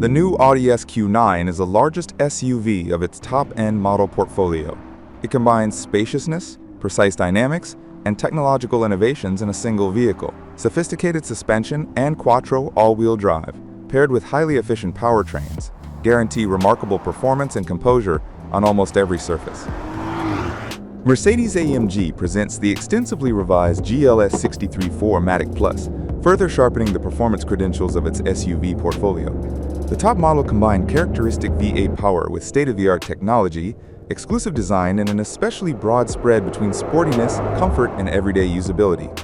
The new Audi SQ9 is the largest SUV of its top-end model portfolio. It combines spaciousness, precise dynamics, and technological innovations in a single vehicle. Sophisticated suspension and quattro all-wheel drive, paired with highly efficient powertrains, guarantee remarkable performance and composure on almost every surface. Mercedes-AMG presents the extensively revised GLS 63.4 Matic Plus, further sharpening the performance credentials of its SUV portfolio. The top model combined characteristic V8 power with state-of-the-art technology, exclusive design, and an especially broad spread between sportiness, comfort, and everyday usability.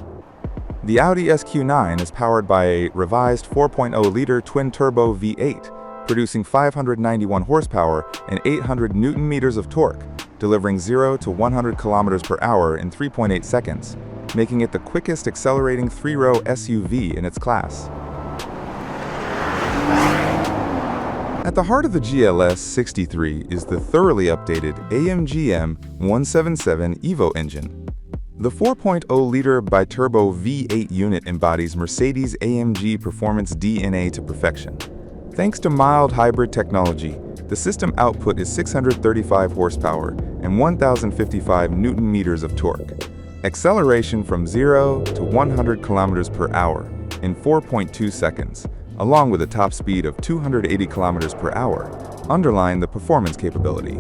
The Audi SQ9 is powered by a revised 4.0-liter twin-turbo V8, producing 591 horsepower and 800 newton-meters of torque, delivering 0 to 100 kilometers per hour in 3.8 seconds, making it the quickest accelerating three-row SUV in its class. At the heart of the GLS 63 is the thoroughly updated AMG M177 EVO engine. The 4.0-liter biturbo V8 unit embodies Mercedes-AMG performance DNA to perfection. Thanks to mild hybrid technology, the system output is 635 horsepower and 1,055 newton-meters of torque. Acceleration from 0 to 100 kilometers per hour in 4.2 seconds, along with a top speed of 280 kilometers per hour, underline the performance capability.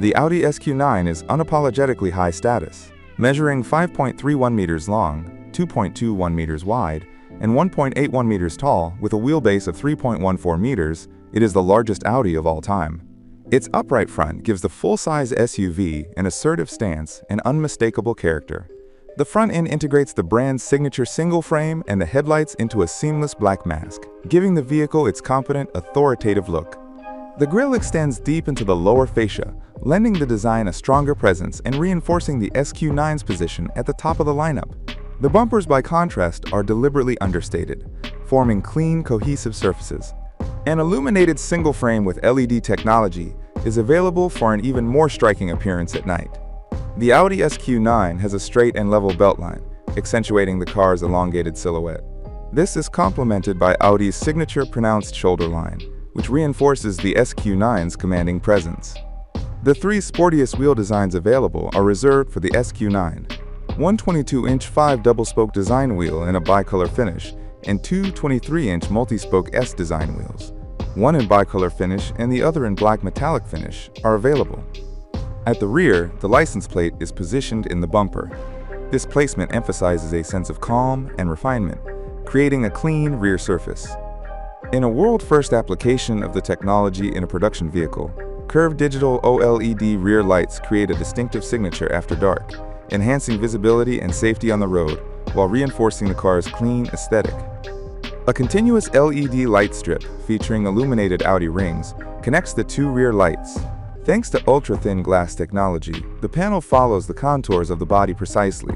The Audi SQ9 is unapologetically high status, measuring 5.31 meters long, 2.21 meters wide, and 1.81 meters tall with a wheelbase of 3.14 meters. It is the largest Audi of all time. Its upright front gives the full-size SUV an assertive stance and unmistakable character. The front end integrates the brand's signature single frame and the headlights into a seamless black mask, giving the vehicle its confident, authoritative look. The grille extends deep into the lower fascia, lending the design a stronger presence and reinforcing the SQ9's position at the top of the lineup. The bumpers, by contrast, are deliberately understated, forming clean, cohesive surfaces. An illuminated single frame with LED technology is available for an even more striking appearance at night. The Audi SQ9 has a straight and level beltline, accentuating the car's elongated silhouette. This is complemented by Audi's signature pronounced shoulder line, which reinforces the SQ9's commanding presence. The three sportiest wheel designs available are reserved for the SQ9. One 22-inch 5 double-spoke design wheel in a bicolor finish, and two 23-inch multi-spoke S design wheels. One in bicolor finish and the other in black metallic finish are available. At the rear, the license plate is positioned in the bumper. This placement emphasizes a sense of calm and refinement, creating a clean rear surface. In a world-first application of the technology in a production vehicle, curved digital OLED rear lights create a distinctive signature after dark, enhancing visibility and safety on the road while reinforcing the car's clean aesthetic. A continuous LED light strip featuring illuminated Audi rings connects the two rear lights. Thanks to ultra-thin glass technology, the panel follows the contours of the body precisely.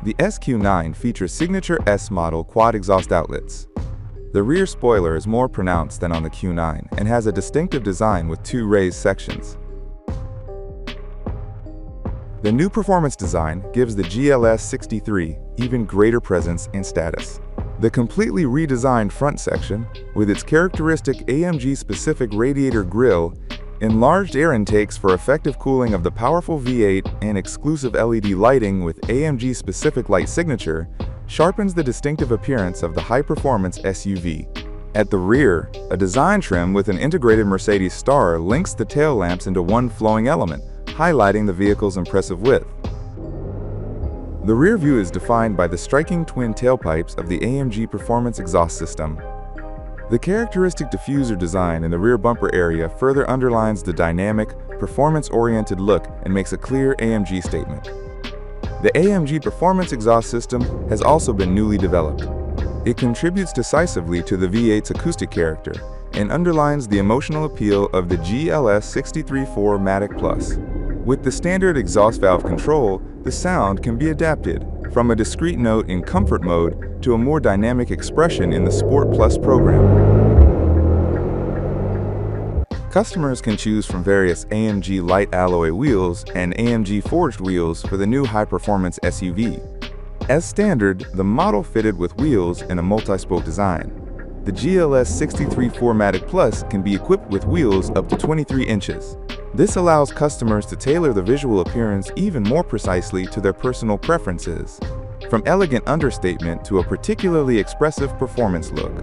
The SQ9 features signature S-model quad exhaust outlets. The rear spoiler is more pronounced than on the Q9 and has a distinctive design with two raised sections. The new performance design gives the GLS 63 even greater presence and status. The completely redesigned front section, with its characteristic AMG-specific radiator grille, enlarged air intakes for effective cooling of the powerful V8, and exclusive LED lighting with AMG-specific light signature, sharpens the distinctive appearance of the high-performance SUV. At the rear, a design trim with an integrated Mercedes star links the tail lamps into one flowing element, highlighting the vehicle's impressive width. The rear view is defined by the striking twin tailpipes of the AMG Performance exhaust system. The characteristic diffuser design in the rear bumper area further underlines the dynamic, performance-oriented look and makes a clear AMG statement. The AMG Performance exhaust system has also been newly developed. It contributes decisively to the V8's acoustic character and underlines the emotional appeal of the GLS 63.4 Matic Plus. With the standard exhaust valve control, the sound can be adapted from a discrete note in comfort mode to a more dynamic expression in the Sport Plus program. Customers can choose from various AMG light alloy wheels and AMG forged wheels for the new high-performance SUV. As standard, the model fitted with wheels in a multi-spoke design. The GLS 63 4MATIC Plus can be equipped with wheels up to 23 inches. This allows customers to tailor the visual appearance even more precisely to their personal preferences, from elegant understatement to a particularly expressive performance look.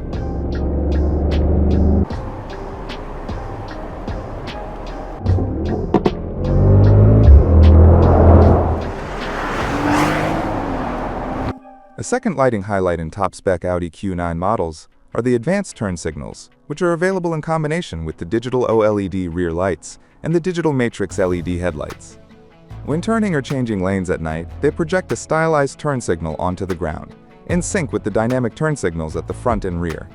A second lighting highlight in top-spec Audi Q9 models are the advanced turn signals, which are available in combination with the digital OLED rear lights and the digital matrix LED headlights. When turning or changing lanes at night, they project a stylized turn signal onto the ground, in sync with the dynamic turn signals at the front and rear.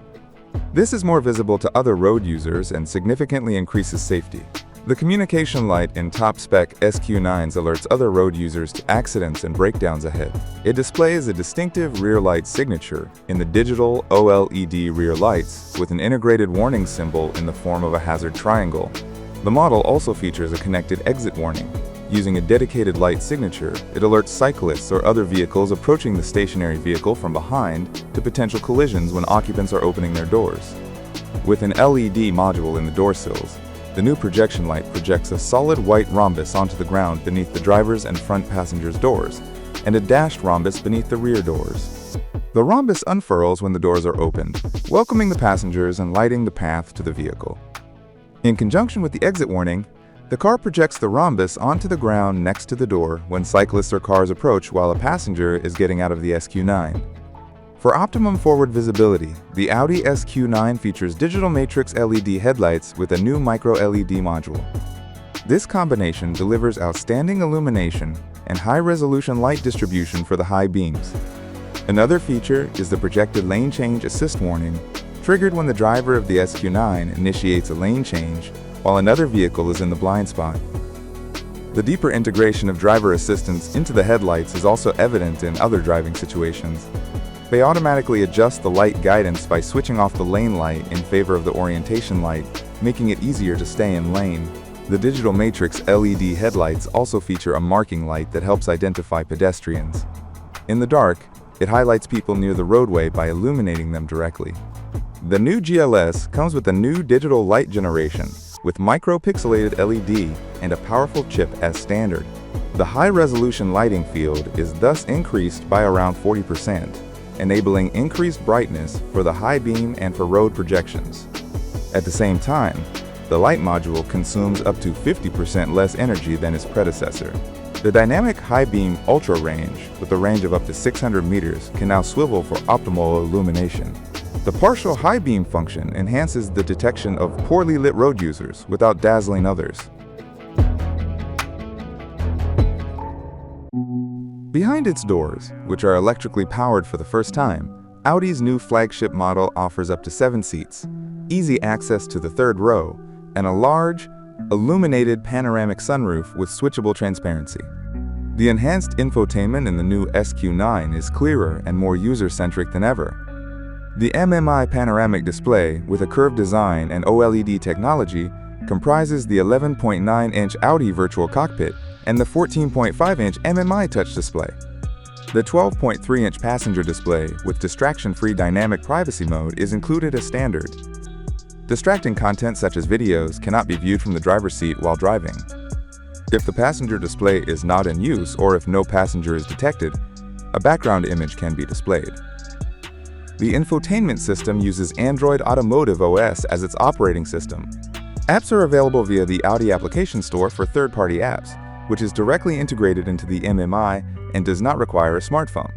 This is more visible to other road users and significantly increases safety. The communication light in top-spec SQ9s alerts other road users to accidents and breakdowns ahead. It displays a distinctive rear light signature in the digital OLED rear lights with an integrated warning symbol in the form of a hazard triangle. The model also features a connected exit warning. Using a dedicated light signature, it alerts cyclists or other vehicles approaching the stationary vehicle from behind to potential collisions when occupants are opening their doors. With an LED module in the door sills, the new projection light projects a solid white rhombus onto the ground beneath the driver's and front passengers' doors, and a dashed rhombus beneath the rear doors. The rhombus unfurls when the doors are opened, welcoming the passengers and lighting the path to the vehicle. In conjunction with the exit warning, the car projects the rhombus onto the ground next to the door when cyclists or cars approach while a passenger is getting out of the SQ9. For optimum forward visibility, the Audi SQ9 features digital matrix LED headlights with a new micro-LED module. This combination delivers outstanding illumination and high-resolution light distribution for the high beams. Another feature is the projected lane change assist warning, triggered when the driver of the SQ9 initiates a lane change while another vehicle is in the blind spot. The deeper integration of driver assistance into the headlights is also evident in other driving situations. They automatically adjust the light guidance by switching off the lane light in favor of the orientation light, making it easier to stay in lane. The digital matrix LED headlights also feature a marking light that helps identify pedestrians. In the dark, it highlights people near the roadway by illuminating them directly. The new GLS comes with a new digital light generation, with micro-pixelated LED and a powerful chip as standard. The high-resolution lighting field is thus increased by around 40%. Enabling increased brightness for the high beam and for road projections. At the same time, the light module consumes up to 50% less energy than its predecessor. The dynamic high beam ultra range, with a range of up to 600 meters, can now swivel for optimal illumination. The partial high beam function enhances the detection of poorly lit road users without dazzling others. Behind its doors, which are electrically powered for the first time, Audi's new flagship model offers up to 7 seats, easy access to the third row, and a large, illuminated panoramic sunroof with switchable transparency. The enhanced infotainment in the new SQ9 is clearer and more user-centric than ever. The MMI panoramic display, with a curved design and OLED technology, comprises the 11.9-inch Audi virtual cockpit and the 14.5-inch MMI touch display. The 12.3-inch passenger display with distraction-free dynamic privacy mode is included as standard. Distracting content such as videos cannot be viewed from the driver's seat while driving. If the passenger display is not in use or if no passenger is detected, a background image can be displayed. The infotainment system uses Android Automotive OS as its operating system. Apps are available via the Audi application store for third-party apps, which is directly integrated into the MMI and does not require a smartphone.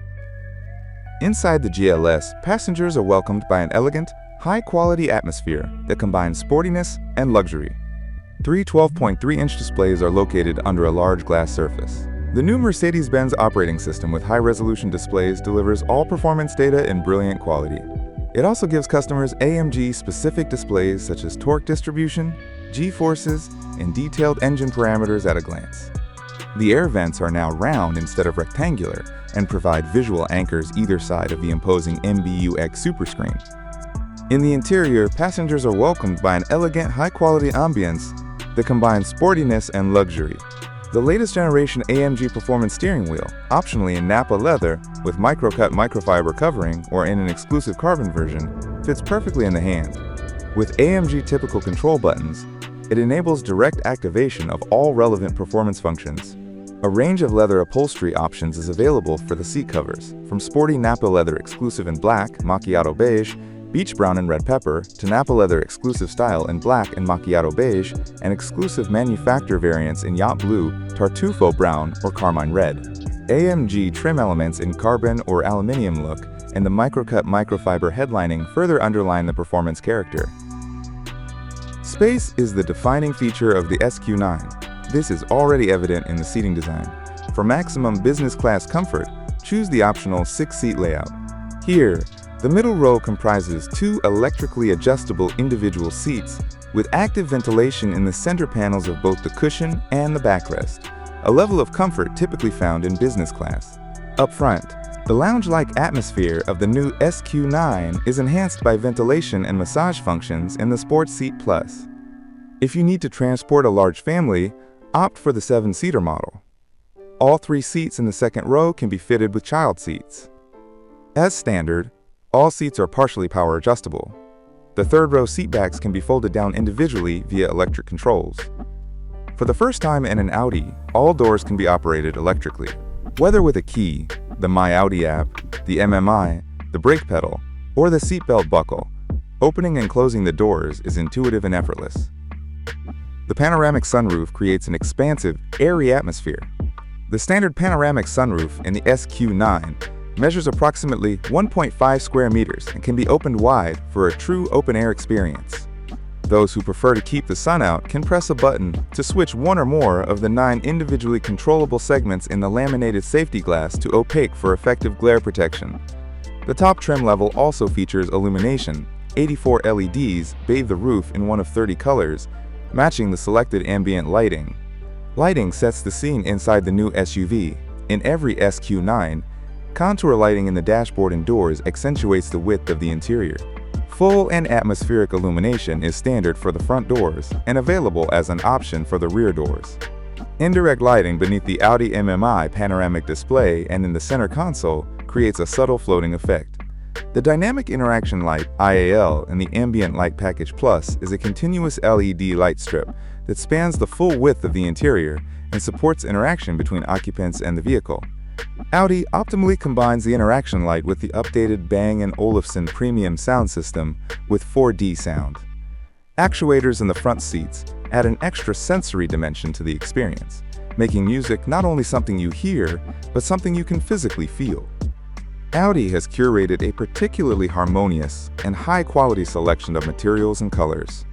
Inside the GLS, passengers are welcomed by an elegant, high-quality atmosphere that combines sportiness and luxury. 3 12.3-inch displays are located under a large glass surface. The new Mercedes-Benz operating system with high-resolution displays delivers all performance data in brilliant quality. It also gives customers AMG-specific displays such as torque distribution, G-forces, and detailed engine parameters at a glance. The air vents are now round instead of rectangular and provide visual anchors either side of the imposing MBUX superscreen. In the interior, passengers are welcomed by an elegant, high-quality ambience that combines sportiness and luxury. The latest generation AMG Performance steering wheel, optionally in Nappa leather with microcut microfiber covering or in an exclusive carbon version, fits perfectly in the hand. With AMG typical control buttons, it enables direct activation of all relevant performance functions. A range of leather upholstery options is available for the seat covers, from sporty Nappa leather exclusive in black, macchiato beige, beach brown and red pepper, to Nappa leather exclusive style in black and macchiato beige, and exclusive manufacturer variants in yacht blue, tartufo brown, or carmine red. AMG trim elements in carbon or aluminium look and the microcut microfiber headlining further underline the performance character. Space is the defining feature of the SQ9. This is already evident in the seating design. For maximum business class comfort, choose the optional 6-seat layout. Here, the middle row comprises 2 electrically adjustable individual seats with active ventilation in the center panels of both the cushion and the backrest, a level of comfort typically found in business class. Up front, the lounge-like atmosphere of the new SQ9 is enhanced by ventilation and massage functions in the Sport Seat Plus. If you need to transport a large family, opt for the 7-seater model. All 3 seats in the second row can be fitted with child seats. As standard, all seats are partially power adjustable. The third row seatbacks can be folded down individually via electric controls. For the first time in an Audi, all doors can be operated electrically. Whether with a key, the My Audi app, the MMI, the brake pedal, or the seatbelt buckle, opening and closing the doors is intuitive and effortless. The panoramic sunroof creates an expansive, airy atmosphere. The standard panoramic sunroof in the SQ9 measures approximately 1.5 square meters and can be opened wide for a true open-air experience. Those who prefer to keep the sun out can press a button to switch one or more of the 9 individually controllable segments in the laminated safety glass to opaque for effective glare protection. The top trim level also features illumination. 84 LEDs bathe the roof in one of 30 colors, matching the selected ambient lighting. Lighting sets the scene inside the new SUV. In every SQ9, contour lighting in the dashboard and doors accentuates the width of the interior. Full and atmospheric illumination is standard for the front doors and available as an option for the rear doors. Indirect lighting beneath the Audi MMI panoramic display and in the center console creates a subtle floating effect. The Dynamic Interaction Light (IAL) in the Ambient Light Package Plus is a continuous LED light strip that spans the full width of the interior and supports interaction between occupants and the vehicle. Audi optimally combines the interaction light with the updated Bang & Olufsen premium sound system with 4D sound. Actuators in the front seats add an extra sensory dimension to the experience, making music not only something you hear, but something you can physically feel. Audi has curated a particularly harmonious and high-quality selection of materials and colors.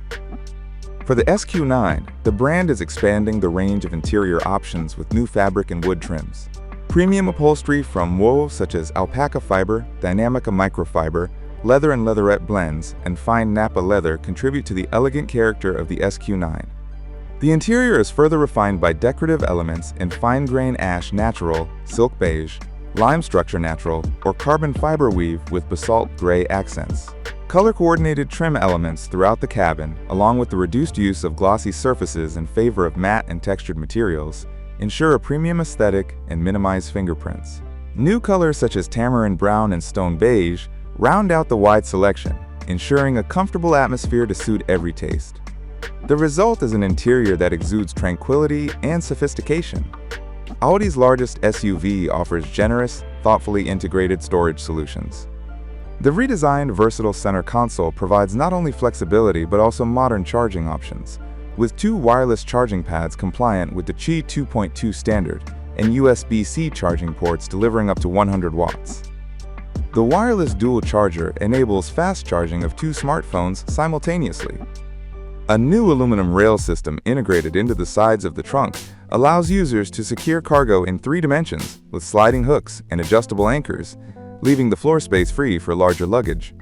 For the SQ9, the brand is expanding the range of interior options with new fabric and wood trims. Premium upholstery from wool such as alpaca fiber, Dynamica microfiber, leather and leatherette blends, and fine Nappa leather contribute to the elegant character of the SQ9. The interior is further refined by decorative elements in fine-grain ash natural, silk beige, lime structure natural, or carbon fiber weave with basalt gray accents. Color-coordinated trim elements throughout the cabin, along with the reduced use of glossy surfaces in favor of matte and textured materials, ensure a premium aesthetic and minimize fingerprints. New colors such as tamarin brown and stone beige round out the wide selection, ensuring a comfortable atmosphere to suit every taste. The result is an interior that exudes tranquility and sophistication. Audi's largest SUV offers generous, thoughtfully integrated storage solutions. The redesigned versatile center console provides not only flexibility but also modern charging options, with 2 wireless charging pads compliant with the Qi 2.2 standard and USB-C charging ports delivering up to 100 watts. The wireless dual charger enables fast charging of 2 smartphones simultaneously. A new aluminum rail system integrated into the sides of the trunk allows users to secure cargo in 3 dimensions with sliding hooks and adjustable anchors, leaving the floor space free for larger luggage.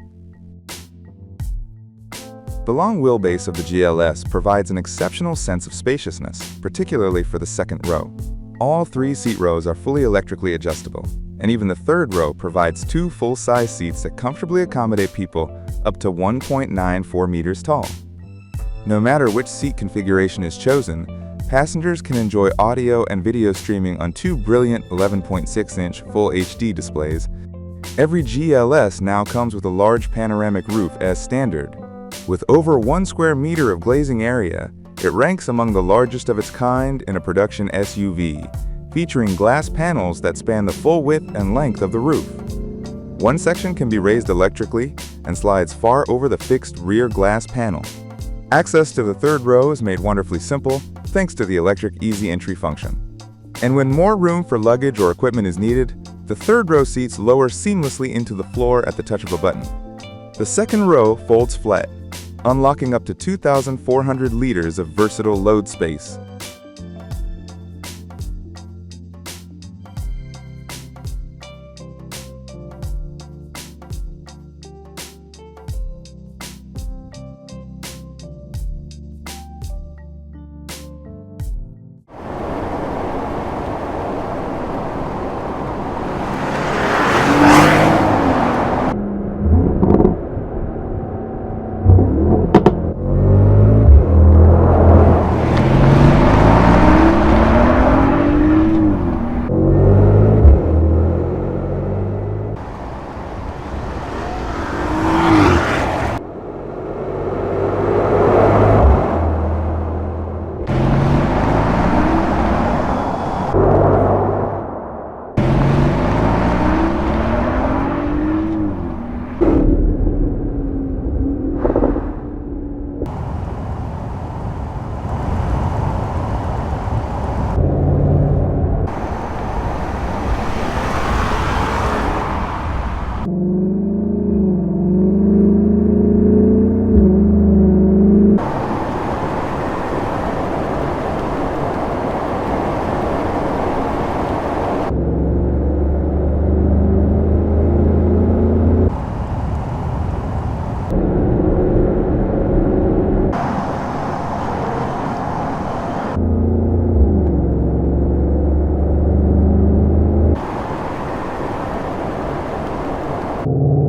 The long wheelbase of the GLS provides an exceptional sense of spaciousness, particularly for the second row. All 3 seat rows are fully electrically adjustable, and even the third row provides 2 full-size seats that comfortably accommodate people up to 1.94 meters tall. No matter which seat configuration is chosen, passengers can enjoy audio and video streaming on two brilliant 11.6-inch Full HD displays. Every GLS now comes with a large panoramic roof as standard. With over 1 square meter of glazing area, it ranks among the largest of its kind in a production SUV, featuring glass panels that span the full width and length of the roof. One section can be raised electrically and slides far over the fixed rear glass panel. Access to the third row is made wonderfully simple thanks to the electric easy entry function. And when more room for luggage or equipment is needed, the third row seats lower seamlessly into the floor at the touch of a button. The second row folds flat, unlocking up to 2,400 liters of versatile load space. You